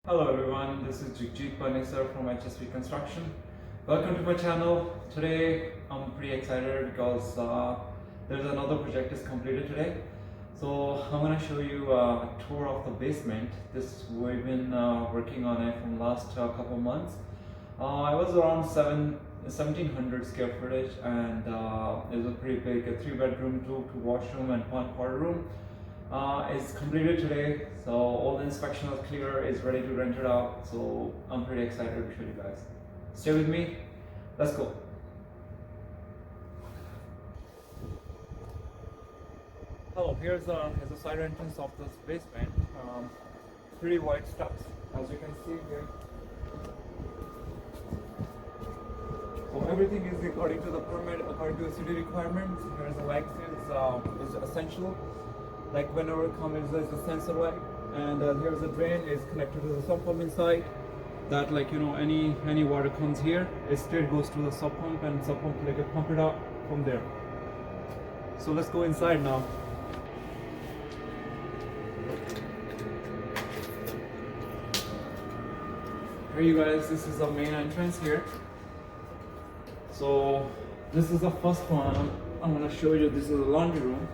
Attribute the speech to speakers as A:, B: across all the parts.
A: Hello everyone, this is Jigjit Panesar from HSP Construction. Welcome to my channel. Today I'm pretty excited because there's another project is completed today. So I'm going to show you a tour of the basement. We've been working on it from last couple months. It was around 1700 square footage, and it was a pretty big 3-bedroom, 2 washroom and 1 powder room. It's completed today, so all the inspection is clear, it's ready to rent it out. So I'm pretty excited to show you guys. Stay with me, let's go. Hello, here's the side entrance of this basement. Pretty wide steps, as you can see here. So everything is according to the permit, according to the city requirements. Here's the lights is essential. Like whenever it comes, there's a sensor light, and here's a drain is connected to the sump pump inside. That, like, you know, any water comes here, it straight goes to the sub pump, and sub pump like pump it out from there. So let's go inside now. Here you guys, this is the main entrance here. So this is the first one. I'm gonna show you. This is the laundry room.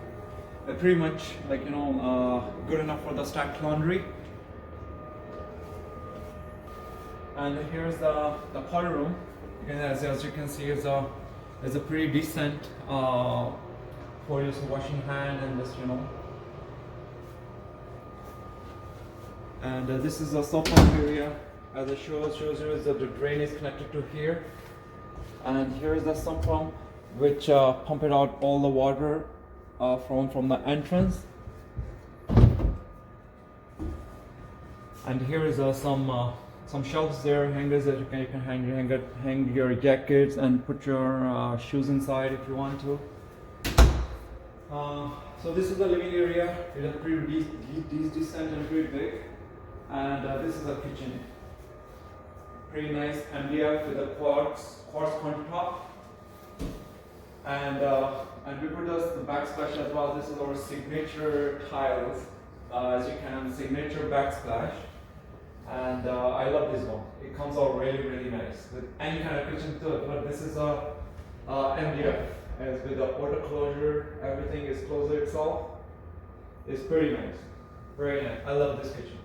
A: Pretty much, like, you know, good enough for the stacked laundry. And here's the powder room. As you can see, is a pretty decent for just washing hand and just, you know. And this is a sub pump area. As it shows you is that the drain is connected to here, and here is the sump pump, which pump it out all the water from the entrance. And here is some shelves there, hangers that you can hang your jackets and put your shoes inside if you want to. So this is the living area. It is pretty decent and pretty big. And this is the kitchen. Pretty nice MDF with a quartz countertop. And we put the backsplash as well. This is our signature tiles, as you can, signature backsplash. And I love this one. It comes out really nice with any kind of kitchen to it. But this is a MDF, as with the auto closure, everything is closed itself. It's pretty nice, very nice. I love this kitchen.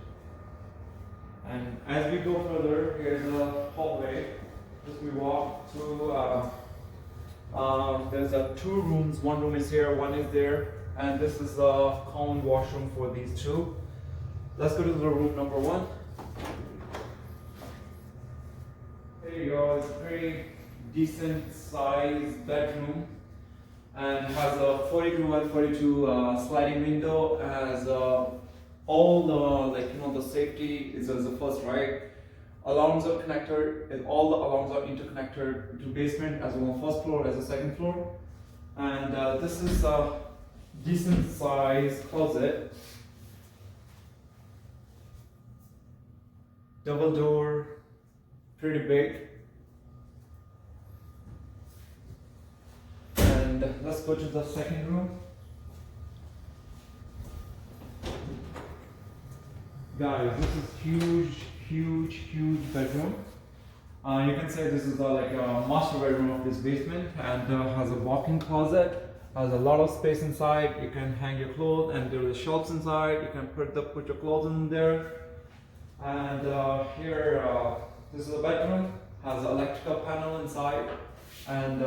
A: And as we go further, here's a hallway. As we walk through. There's 2 rooms. One room is here, one is there, and this is a common washroom for these 2. Let's go to the room number 1. Here you go. It's a pretty decent sized bedroom, and has a 42 by 42 sliding window. Has all the, like, you know, the safety is as the first, right? Alarms are connected, and all the alarms are interconnected to basement as well as first floor as a second floor. And this is a decent size closet, double door, pretty big. And let's go to the second room. Guys, this is huge bedroom. You can say this is like a master bedroom of this basement, and has a walk-in closet, has a lot of space inside. You can hang your clothes, and there are shelves inside. You can put your clothes in there. And here, this is a bedroom, has an electrical panel inside, and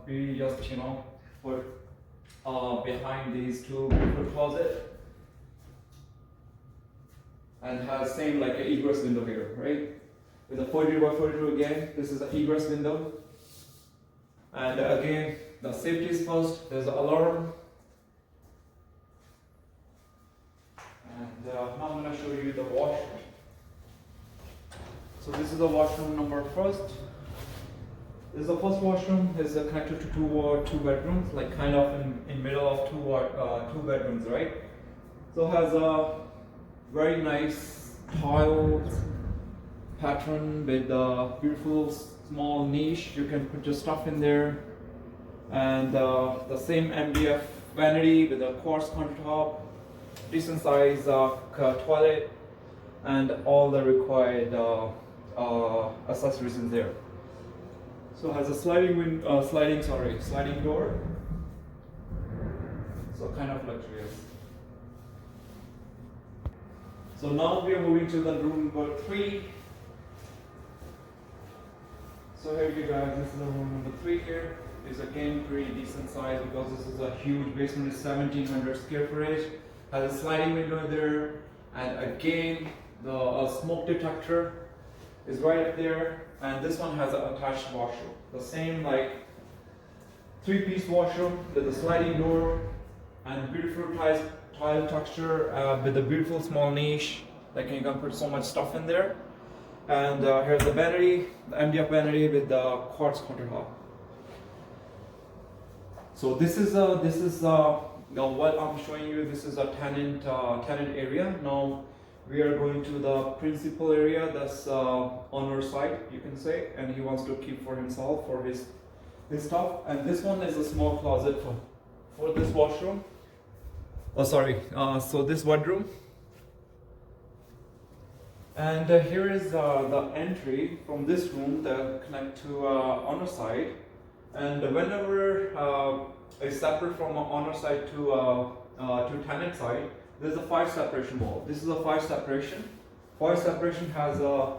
A: we just, you know, put behind these 2 closet. And has same like an egress window here, right? With a 42 by 42 again, this is an egress window. And again, the safety is first. There's an alarm. And now I'm going to show you the washroom. So this is the washroom number 1. This is the first washroom. Is connected to 2 bedrooms, like kind of in middle of 2 bedrooms, right? So has a very nice tiles pattern with a beautiful small niche. You can put your stuff in there, and the same MDF vanity with a quartz countertop, decent size toilet, and all the required accessories in there. So it has a sliding door. So kind of luxurious. So now we are moving to the room number 3. So here you guys, this is the room number 3 here. It's again pretty decent size because this is a huge basement. It's 1700 square footage. Has a sliding window there, and again the smoke detector is right up there. And this one has an attached washroom. The same like 3-piece washroom with a sliding door and beautiful tile texture with a beautiful small niche. Like you can put so much stuff in there. And here's the vanity, the MDF vanity with the quartz countertop. So this is now what I'm showing you. This is a tenant area. Now we are going to the principal area. That's on our side, you can say, and he wants to keep for himself, for his stuff. And this one is a small closet for this washroom. Oh, sorry. So this bedroom. And here is the entry from this room that connect to owner side. And whenever it's separate from owner side to tenant side, there's a fire separation wall. This is a fire separation. Fire separation has a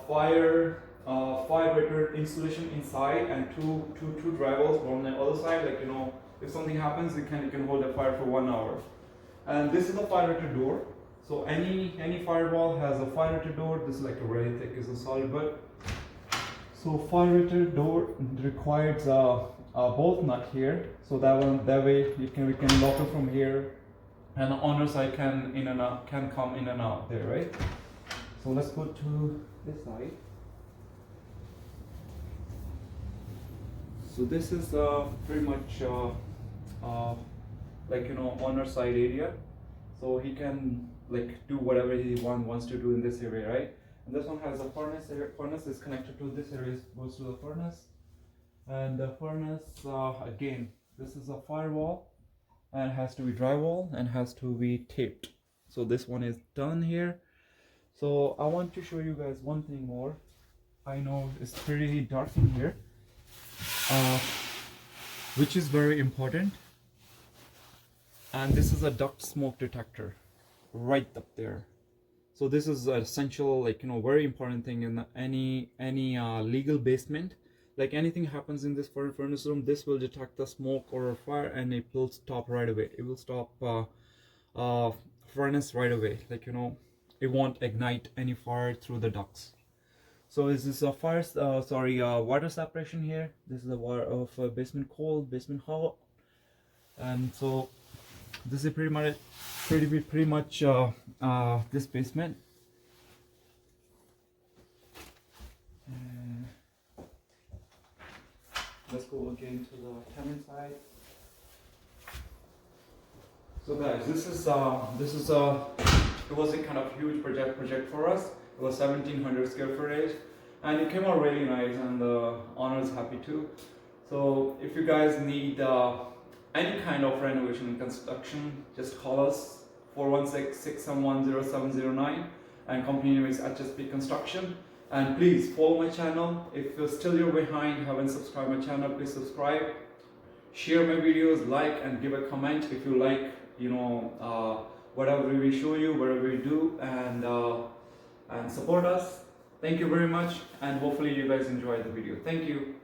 A: fire rated insulation inside and two dry walls on the other side. Like, you know, if something happens, you can hold the fire for 1 hour. And this is a fire rated door. So any firewall has a fire rated door. This is like a really thick, is a solid wood. So fire rated door requires a bolt nut here. So that way we can lock it from here, and the owner side can come in and out there, right? So let's go to this side. So this is pretty much like, you know, owner side area. So he can like do whatever he wants to do in this area, right? And this one has a furnace. Furnace is connected to this area, goes to the furnace. And the furnace, again, this is a firewall, and it has to be drywall and has to be taped. So this one is done here. So I want to show you guys one thing more. I know it's pretty dark in here, which is very important. And this is a duct smoke detector right up there. So this is an essential, like, you know, very important thing in any legal basement. Like anything happens in this furnace room, this will detect the smoke or fire, and it will stop right away. It will stop furnace right away. Like, you know, it won't ignite any fire through the ducts. So this is a water separation here. This is the water of basement cold, basement hot, and so this is pretty much this basement. Let's go again to the tenant side. So guys, this is it was a kind of huge project for us. It was 1700 square footage, and it came out really nice, and the owner is happy too. So if you guys need any kind of renovation and construction, just call us 416-671-0709, and company name is HSP Construction. And please follow my channel. If you're still behind, haven't subscribed my channel, please subscribe, share my videos, like, and give a comment if you like, you know, whatever we show you, whatever we do, and support us. Thank you very much, and hopefully you guys enjoyed the video. Thank you.